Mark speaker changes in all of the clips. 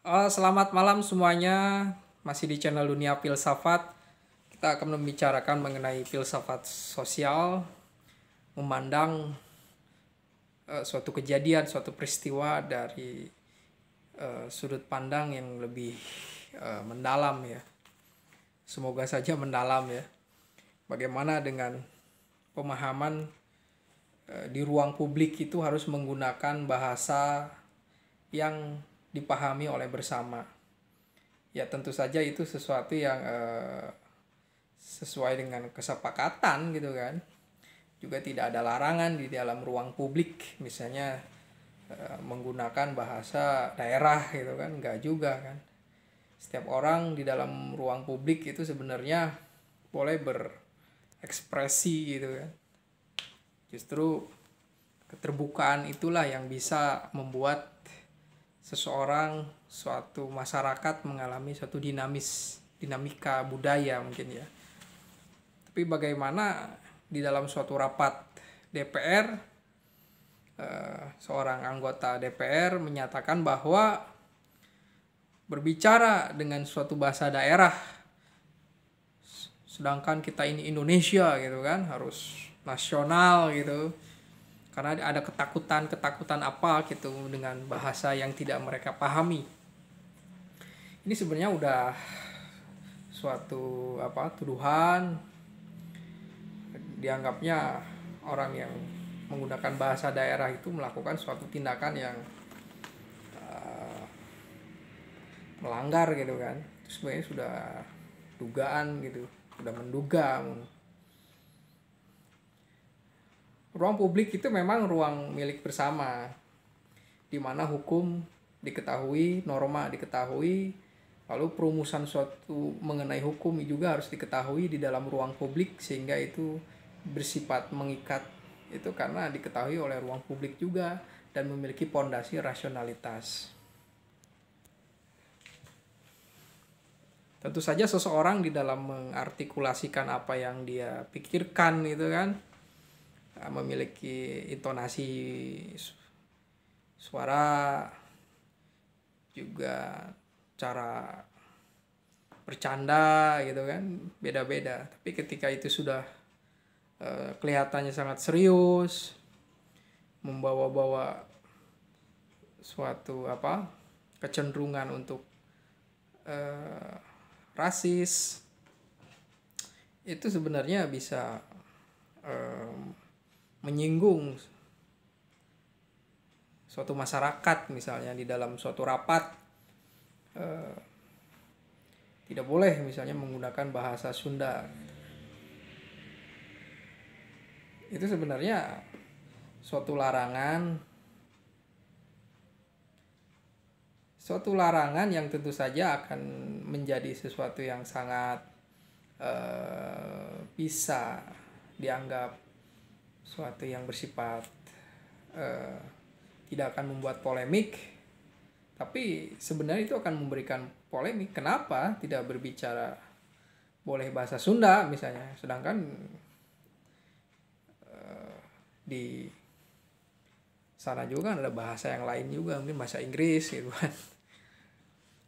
Speaker 1: Selamat malam semuanya, masih di channel Dunia Filsafat. Kita akan membicarakan mengenai filsafat sosial, memandang suatu kejadian, suatu peristiwa dari sudut pandang yang lebih mendalam ya. Semoga saja mendalam ya. Bagaimana dengan pemahaman di ruang publik itu harus menggunakan bahasa yang dipahami oleh bersama. Ya tentu saja itu sesuatu yang sesuai dengan kesepakatan gitu kan. Juga tidak ada larangan di dalam ruang publik, misalnya menggunakan bahasa daerah gitu kan, enggak juga kan. Setiap orang di dalam ruang publik itu sebenarnya boleh berekspresi gitu kan. Justru keterbukaan itulah yang bisa membuat seseorang, suatu masyarakat mengalami suatu dinamika budaya mungkin ya. Tapi bagaimana di dalam suatu rapat DPR, seorang anggota DPR menyatakan bahwa berbicara dengan suatu bahasa daerah, sedangkan kita ini Indonesia gitu kan, harus nasional gitu, karena ada ketakutan apa gitu dengan bahasa yang tidak mereka pahami. Ini sebenarnya udah suatu tuduhan, dianggapnya orang yang menggunakan bahasa daerah itu melakukan suatu tindakan yang melanggar gitu kan. Itu sebenarnya sudah dugaan gitu, sudah menduga. Ruang publik itu memang ruang milik bersama, di mana hukum diketahui, norma diketahui, lalu perumusan suatu mengenai hukum juga harus diketahui di dalam ruang publik, sehingga itu bersifat mengikat itu karena diketahui oleh ruang publik juga dan memiliki pondasi rasionalitas. Tentu saja seseorang di dalam mengartikulasikan apa yang dia pikirkan itu kan memiliki intonasi suara, juga cara bercanda gitu kan, beda-beda. Tapi ketika itu sudah kelihatannya sangat serius, membawa-bawa suatu kecenderungan untuk rasis, itu sebenarnya bisa menyinggung suatu masyarakat. Misalnya di dalam suatu rapat tidak boleh misalnya menggunakan bahasa Sunda. Itu sebenarnya suatu larangan yang tentu saja akan menjadi sesuatu yang sangat bisa dianggap suatu yang bersifat tidak akan membuat polemik, tapi sebenarnya itu akan memberikan polemik. Kenapa tidak berbicara boleh bahasa Sunda misalnya, sedangkan di sana juga kan ada bahasa yang lain juga, mungkin bahasa Inggris gitu kan.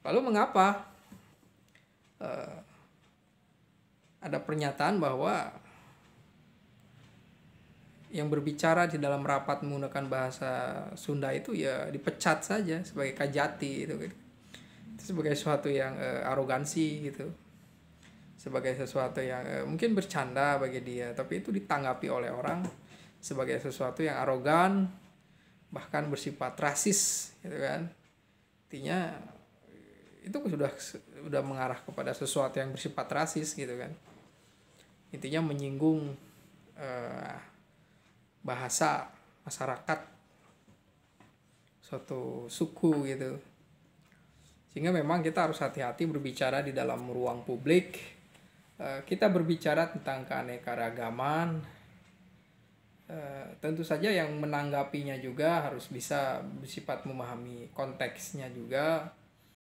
Speaker 1: Lalu mengapa ada pernyataan bahwa yang berbicara di dalam rapat menggunakan bahasa Sunda itu ya dipecat saja sebagai kajati gitu. Itu sebagai sesuatu yang arogansi gitu, sebagai sesuatu yang mungkin bercanda bagi dia, tapi itu ditanggapi oleh orang sebagai sesuatu yang arogan, bahkan bersifat rasis gitu kan. Artinya itu sudah mengarah kepada sesuatu yang bersifat rasis gitu kan. Intinya menyinggung bahasa masyarakat suatu suku gitu. Sehingga memang kita harus hati-hati berbicara di dalam ruang publik. Kita berbicara tentang keanekaragaman, tentu saja yang menanggapinya juga harus bisa bersifat memahami konteksnya juga,